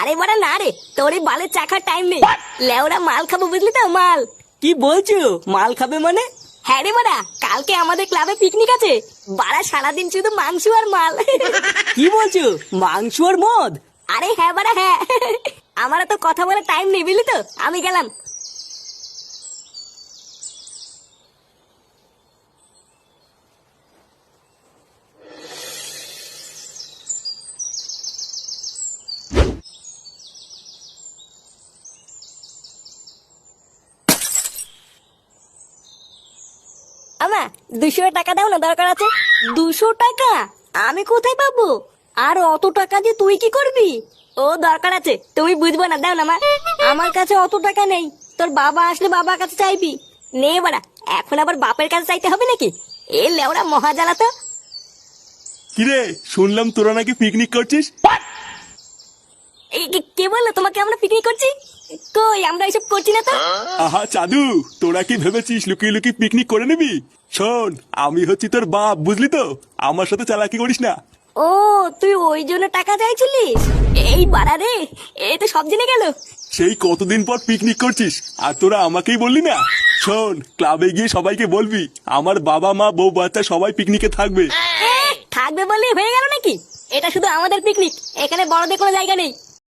আরে বাড়া না রে, তোর এই বালের চাখার টাইম নেই। লেওরা মাল খাবো বুঝলি তো, মাল। কি বলছো? মাল খাবে মানে? হ্যাঁ রে বাড়া, কালকে আমাদের ক্লাবে পিকনিক আছে। বাড়া সারাদিন শুধু মাংস আর মাল। কি বলছো? মাংস আর মদ? আরে হ্যাঁ বাড়া হ্যাঁ। আমার তো কথা বলে টাইম নেই বুঝলি তো, আমি গেলাম। আমা 200 টাকা দাও না, দরকার আছে। 200 টাকা? আমি কোথায় পাবো? আর অত টাকা দিয়ে তুই কি করবি? ও দরকার আছে, তুমি বুঝবো না, দাও না মা। আমার কাছে অত টাকা নেই, তোর বাবা আসলে বাবার কাছে চাইবি। নে বাড়া, এখন আবার বাপের কাছে চাইতে হবে নাকি? এ লেওড়া মহা জ্বালা তো। কিরে, শুনলাম তোরা নাকি পিকনিক করছিস? এই কে বললো তোমাকে আমরা পিকনিক করছি? কই, আমরা এসব করছি না তো। আহা চাদু, তোরা কি ভেবেছিস লুকিয়ে লুকিয়ে পিকনিক করে নিবি? শোন, আমি হচ্ছি তোর বাপ, বুঝলি তো? আমার সাথে চালাকি করিস না। ও, তুই ওই জন্য টাকা চাইছিলিস? এই বাড়া রে, এ তো সব জেনে গেল। সেই কতদিন পর পিকনিক করছিস আর তোরা আমাকেই বললি না? শোন, ক্লাবে গিয়ে সবাইকে বলবি আমার বাবা মা বউ বাচ্চা সবাই পিকনিকে থাকবে। থাকবে বলে হয়ে গেল নাকি? এটা শুধু আমাদের পিকনিক, এখানে বড়দের কোনো জায়গা নেই।